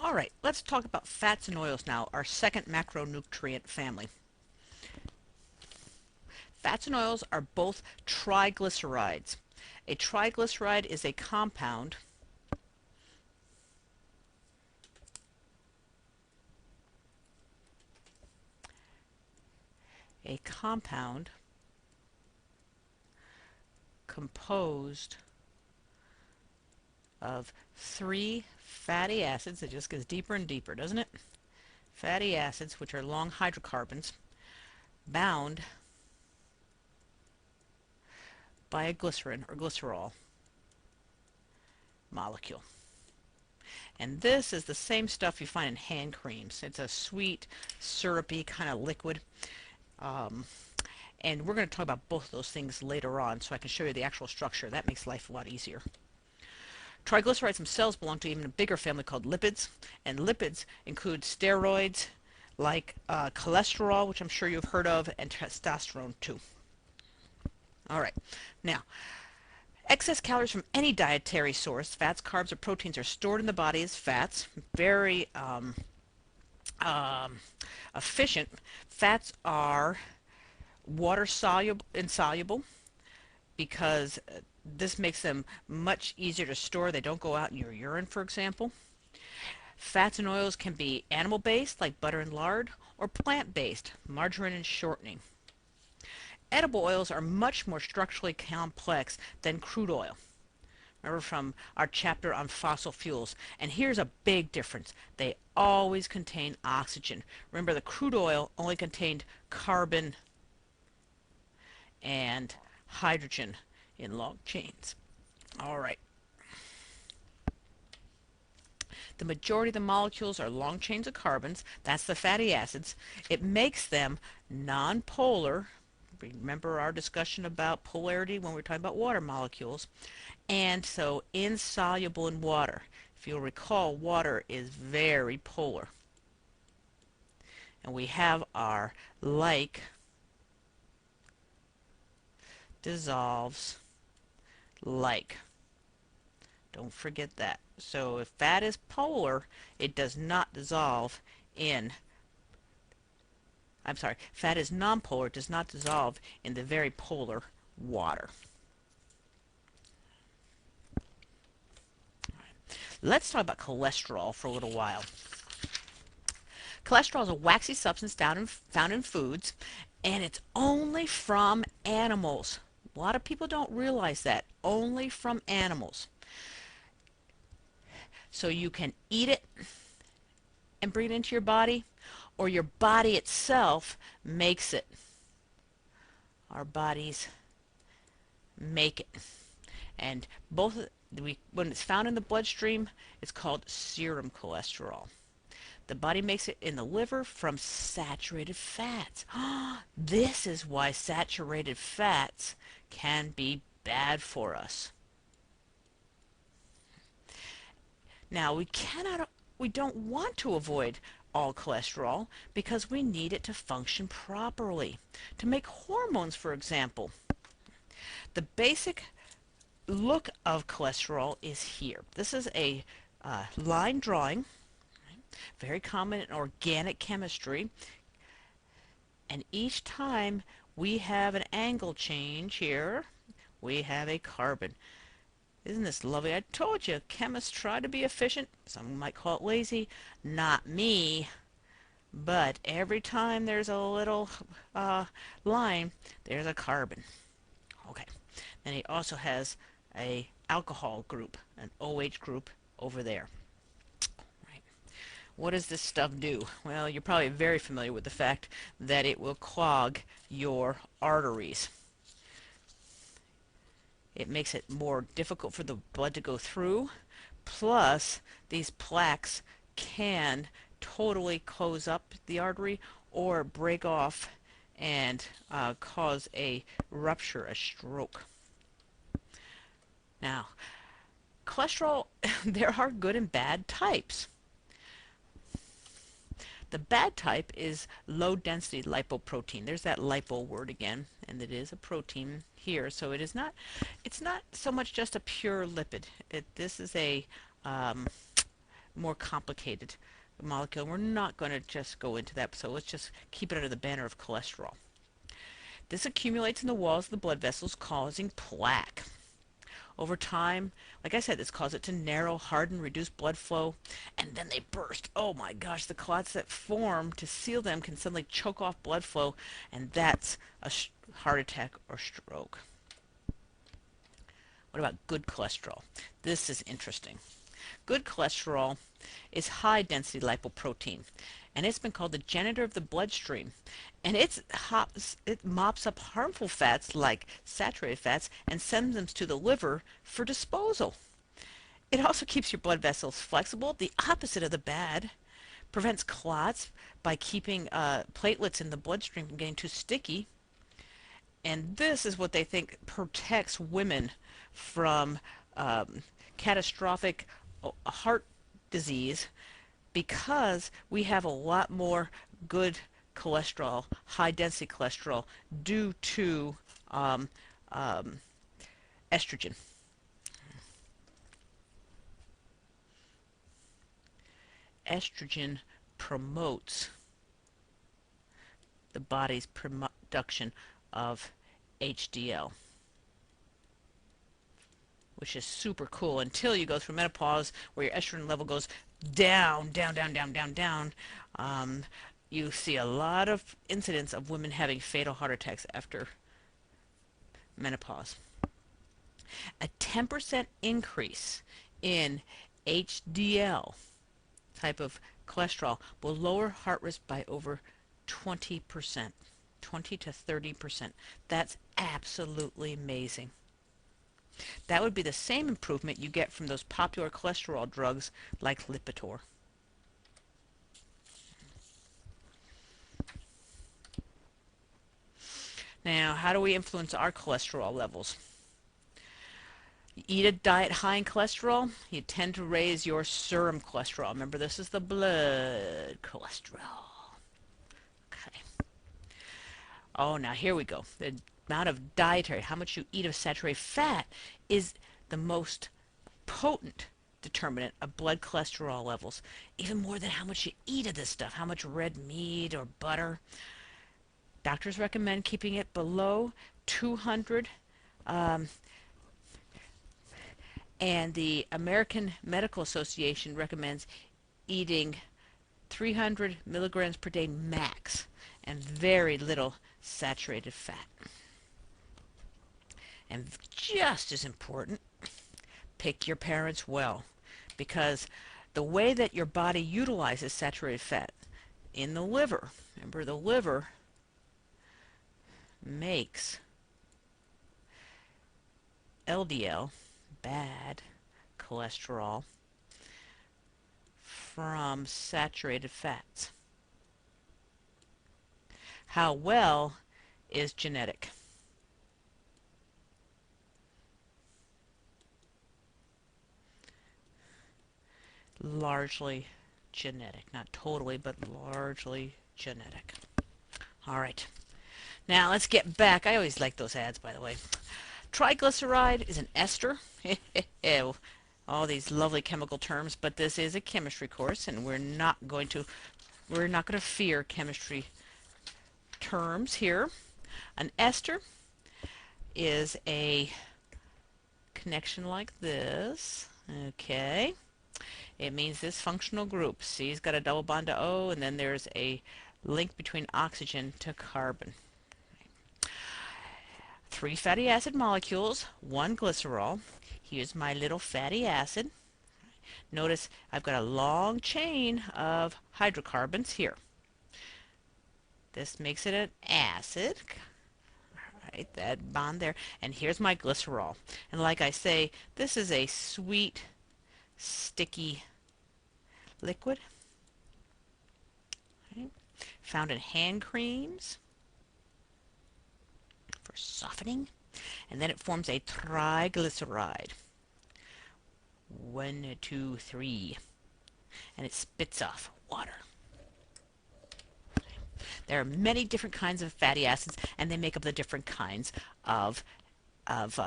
All right, let's talk about fats and oils now, our second macronutrient family. Fats and oils are both triglycerides. A triglyceride is a compound composed of three fatty acids. It just gets deeper and deeper, doesn't it? Fatty acids, which are long hydrocarbons, bound by a glycerin or glycerol molecule. And this is the same stuff you find in hand creams. It's a sweet, syrupy kind of liquid. Um, and we're going to talk about both of those things later on so I can show you the actual structure. That makes life a lot easier. Triglycerides themselves belong to even a bigger family called lipids, and lipids include steroids like cholesterol, which I'm sure you've heard of, and testosterone too. All right, now excess calories from any dietary source, fats, carbs, or proteins, are stored in the body as fats. Very um, efficient. Fats are water soluble, insoluble, because this makes them much easier to store. They don't go out in your urine, for example. Fats and oils can be animal-based, like butter and lard, or plant-based, margarine and shortening. Edible oils are much more structurally complex than crude oil. Remember from our chapter on fossil fuels. And here's a big difference. They always contain oxygen. Remember, the crude oil only contained carbon and hydrogen in long chains. All right. The majority of the molecules are long chains of carbons. That's the fatty acids. It makes them nonpolar. Remember our discussion about polarity when we were talking about water molecules. And so insoluble in water. If you'll recall, water is very polar. And we have our like dissolves like. Don't forget that. So if fat is polar, it does not dissolve in, I'm sorry, fat is nonpolar, it does not dissolve in the very polar water. Let's talk about cholesterol for a little while. Cholesterol is a waxy substance found in foods, and it's only from animals. A lot of people don't realize that. Only from animals. So you can eat it and bring it into your body, or your body itself makes it. Our bodies make it. And both, when it's found in the bloodstream, it's called serum cholesterol. The body makes it in the liver from saturated fats. This is why saturated fats can be bad for us. Now, we don't want to avoid all cholesterol because we need it to function properly, to make hormones, for example. The basic look of cholesterol is here. This is a line drawing, very common in organic chemistry, and each time we have an angle change here, we have a carbon. Isn't this lovely? I told you, chemists try to be efficient. Some might call it lazy. Not me. But every time there's a little line, there's a carbon. Okay. Then he also has a alcohol group, an OH group over there. Right. What does this stuff do? Well, you're probably very familiar with the fact that it will clog your arteries. It makes it more difficult for the blood to go through. Plus, these plaques can totally close up the artery or break off and cause a rupture, a stroke. Now, cholesterol, there are good and bad types. The bad type is low-density lipoprotein. There's that lipo word again, and it is a protein here. So it's not so much just a pure lipid. This is a more complicated molecule. We're not going to just go into that, so let's just keep it under the banner of cholesterol. This accumulates in the walls of the blood vessels, causing plaque. Over time, like I said, this causes it to narrow, harden, reduce blood flow, and then they burst. Oh my gosh, the clots that form to seal them can suddenly choke off blood flow, and that's a heart attack or stroke. What about good cholesterol? This is interesting. Good cholesterol is high density lipoprotein, and it's been called the janitor of the bloodstream. And it mops up harmful fats like saturated fats and sends them to the liver for disposal. It also keeps your blood vessels flexible, the opposite of the bad. Prevents clots by keeping platelets in the bloodstream from getting too sticky. And this is what they think protects women from catastrophic heart disease, because we have a lot more good cholesterol, high density cholesterol, due to estrogen. Estrogen promotes the body's production of HDL, which is super cool until you go through menopause where your estrogen level goes down, down, down, down, down, down. You see a lot of incidents of women having fatal heart attacks after menopause. A 10% increase in HDL type of cholesterol will lower heart risk by over 20%, 20 to 30%. That's absolutely amazing. That would be the same improvement you get from those popular cholesterol drugs like Lipitor. Now, how do we influence our cholesterol levels? You eat a diet high in cholesterol, you tend to raise your serum cholesterol. Remember, this is the blood cholesterol. Okay. Oh, now here we go. The amount of dietary, how much you eat of saturated fat, is the most potent determinant of blood cholesterol levels, even more than how much you eat of this stuff, how much red meat or butter. Doctors recommend keeping it below 200, and the American Medical Association recommends eating 300 milligrams per day max, and very little saturated fat. And just as important, pick your parents well, because the way that your body utilizes saturated fat in the liver, remember the liver makes LDL, bad cholesterol, from saturated fats. How well is genetic? Largely genetic. Not totally, but largely genetic. All right. Now let's get back. I always like those ads, by the way. Triglyceride is an ester. All these lovely chemical terms, but this is a chemistry course, and we're not going to fear chemistry terms here. An ester is a connection like this. Okay. It means this functional group. C's got a double bond to O, and then there's a link between oxygen to carbon. 3 fatty acid molecules, 1 glycerol. Here's my little fatty acid. Notice I've got a long chain of hydrocarbons here. This makes it an acid. Right, that bond there. And here's my glycerol. And like I say, this is a sweet, sticky liquid. Right. Found in hand creams for softening. And then it forms a triglyceride. 1, 2, 3. And it spits off water. There are many different kinds of fatty acids, and they make up the different kinds of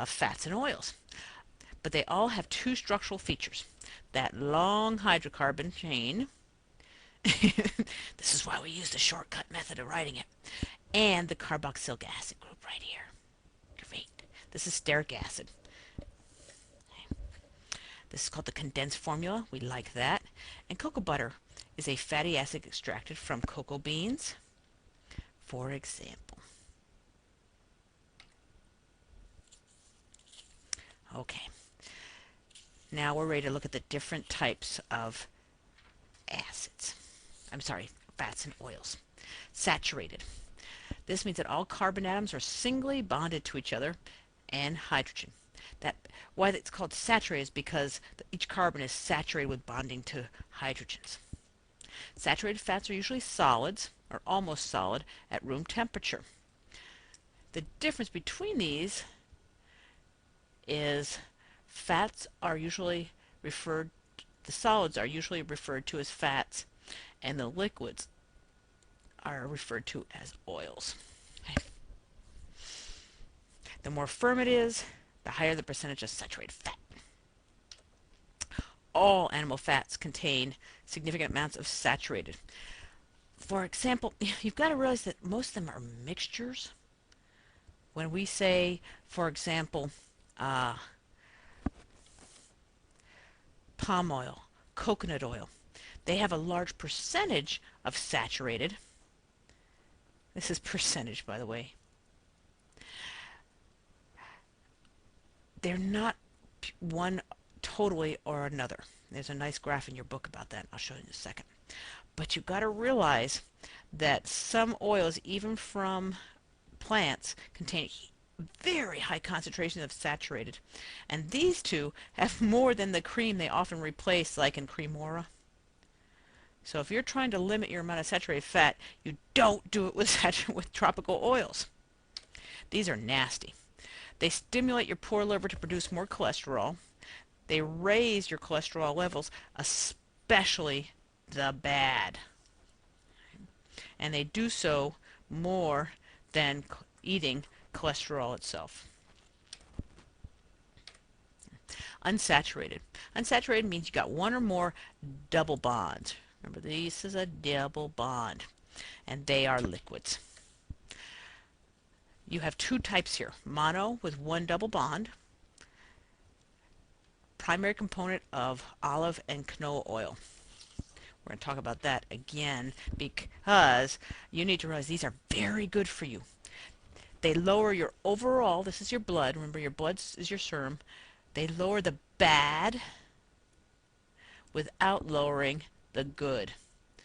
fats and oils. but they all have two structural features. That long hydrocarbon chain, this is why we use the shortcut method of writing it, and the carboxylic acid group right here. Great. This is stearic acid. This is called the condensed formula. We like that. And cocoa butter is a fatty acid extracted from cocoa beans, for example. Okay. Now we're ready to look at the different types of acids. I'm sorry, fats and oils. Saturated. This means that all carbon atoms are singly bonded to each other and hydrogen. Why it's called saturated is because each carbon is saturated with bonding to hydrogens. Saturated fats are usually solids, or almost solid, at room temperature. The difference between these is fats are usually referred, the solids are usually referred to as fats, and the liquids are referred to as oils. Okay. The more firm it is, the higher the percentage of saturated fat. All animal fats contain significant amounts of saturated. For example, you've got to realize that most of them are mixtures. When we say, for example, palm oil, coconut oil, they have a large percentage of saturated. This is percentage, by the way. They're not one totally or another. There's a nice graph in your book about that. I'll show you in a second. But you've got to realize that some oils, even from plants, contain very high concentrations of saturated. And these two have more than the cream they often replace, like in Cremora. So if you're trying to limit your amount of saturated fat, you don't do it with tropical oils. These are nasty. They stimulate your poor liver to produce more cholesterol. They raise your cholesterol levels, especially the bad. And they do so more than eating cholesterol itself. Unsaturated. Unsaturated means you got one or more double bonds. Remember, this is a double bond, and they are liquids. You have two types here. Mono with one double bond. Primary component of olive and canola oil. We're going to talk about that again because you need to realize these are very good for you. They lower your overall, this is your blood, remember your blood is your serum. They lower the bad without lowering the good.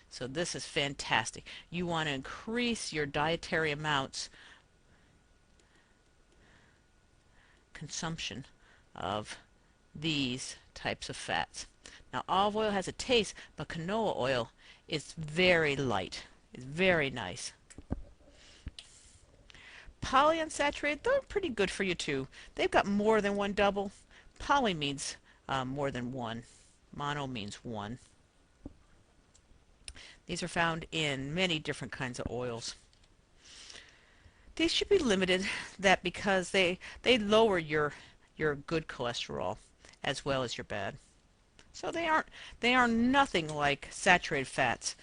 So this is fantastic. You want to increase your dietary amounts consumption of these types of fats. Now olive oil has a taste, but canola oil is very light. It's very nice. Polyunsaturated, they're pretty good for you too. They've got more than one double. Poly means more than one. Mono means one. These are found in many different kinds of oils. These should be limited because they lower your good cholesterol as well as your bad. So they are nothing like saturated fats,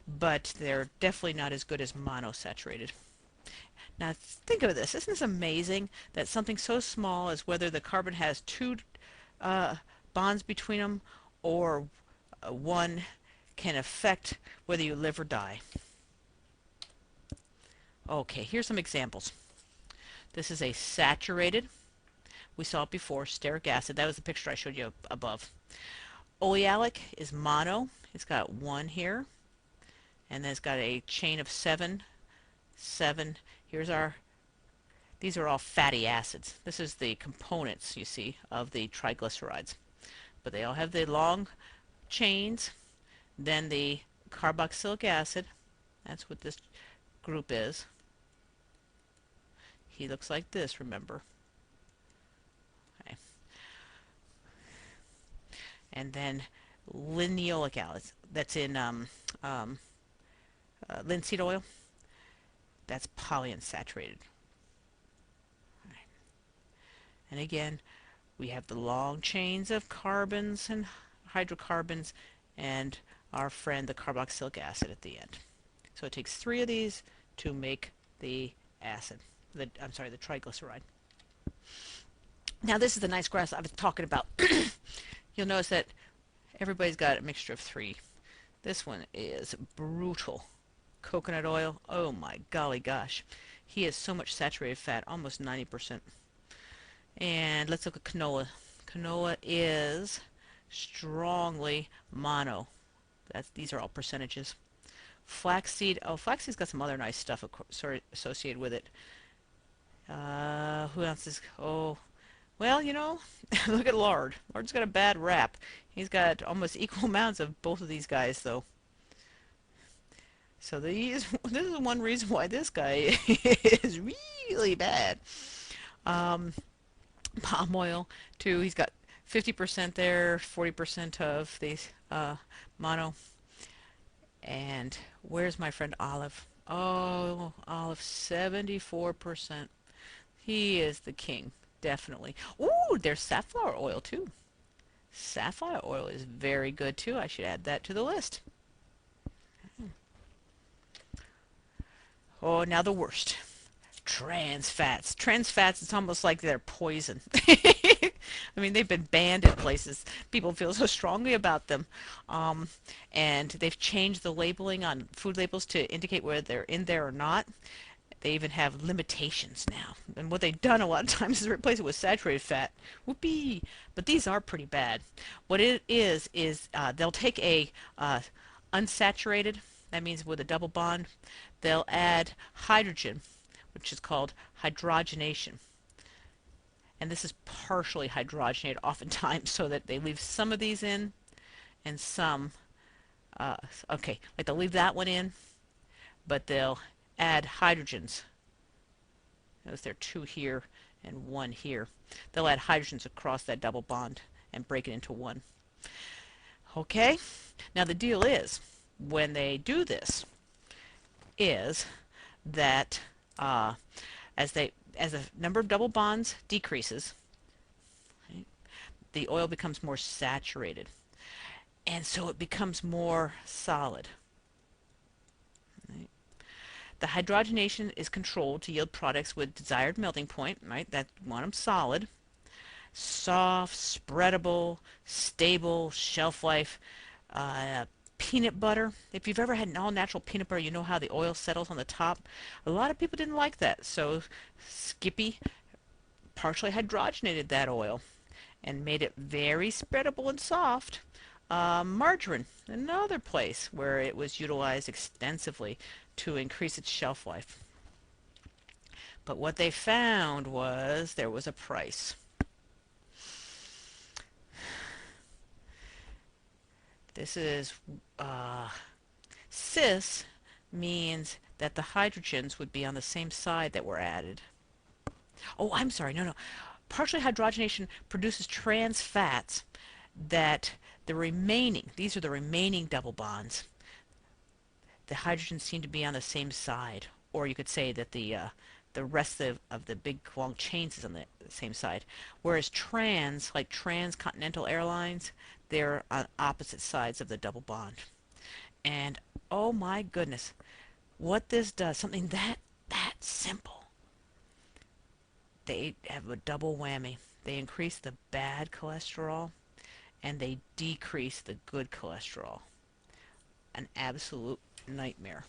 but they're definitely not as good as monosaturated. Now think of this. Isn't this amazing that something so small as whether the carbon has two bonds between them or one can affect whether you live or die? Okay, here's some examples. This is a saturated. We saw it before, stearic acid. That was the picture I showed you above. Olealic is mono. It's got one here. And then it's got a chain of seven. These are all fatty acids. This is the components, you see, of the triglycerides. But they all have the long chains. Then the carboxylic acid. That's what this group is. He looks like this, remember. Okay. And then linoleic acid. That's in linseed oil. That's polyunsaturated. And again, We have the long chains of carbons and hydrocarbons and our friend the carboxylic acid at the end. So it takes three of these to make the acid. I'm sorry, the triglyceride. Now this is the nice grass I was talking about. You'll notice that everybody's got a mixture of three. This one is brutal. Coconut oil, oh my golly gosh. He has so much saturated fat, almost 90%. And let's look at canola. Canola is strongly mono. These are all percentages. Flaxseed, oh, flaxseed's got some other nice stuff associated with it. Who else is, oh, well, you know, look at lard. Lard's got a bad rap. He's got almost equal amounts of both of these guys, though. So this is one reason why this guy is really bad. Um, Palm oil, too. He's got 50% there, 40% of these mono. And where's my friend Olive? Oh, Olive, 74%. He is the king, definitely. Ooh, there's safflower oil, too. Safflower oil is very good, too. I should add that to the list. Oh, now the worst. Trans fats. Trans fats, it's almost like they're poison. I mean, they've been banned in places. People feel so strongly about them. Um, and they've changed the labeling on food labels to indicate whether they're in there or not. They even have limitations now. And what they've done a lot of times is replace it with saturated fat. Whoopee! But these are pretty bad. What it is they'll take a unsaturated, that means with a double bond, they'll add hydrogen, which is called hydrogenation. And this is partially hydrogenated oftentimes so that they leave some of these in and some, okay, like they'll leave that one in, but they'll add hydrogens. Notice there are two here and one here. They'll add hydrogens across that double bond and break it into one. Okay, now the deal is, when they do this, is that as the number of double bonds decreases, right, the oil becomes more saturated, and so it becomes more solid. Right? The hydrogenation is controlled to yield products with desired melting point, right? That want them solid, soft, spreadable, stable, shelf life. Peanut butter. If you've ever had an all-natural peanut butter, you know how the oil settles on the top. A lot of people didn't like that, so Skippy partially hydrogenated that oil and made it very spreadable and soft. Margarine, another place where it was utilized extensively to increase its shelf life. But what they found was there was a price. This is cis means that the hydrogens would be on the same side that were added. Oh, I'm sorry. No, no. Partially hydrogenation produces trans fats that these are the remaining double bonds. The hydrogens seem to be on the same side. Or you could say that the rest of the big long chains is on the same side. Whereas trans, like transcontinental airlines, they're on opposite sides of the double bond. And oh my goodness, what this does, something that simple. They have a double whammy. They increase the bad cholesterol and they decrease the good cholesterol. An absolute nightmare.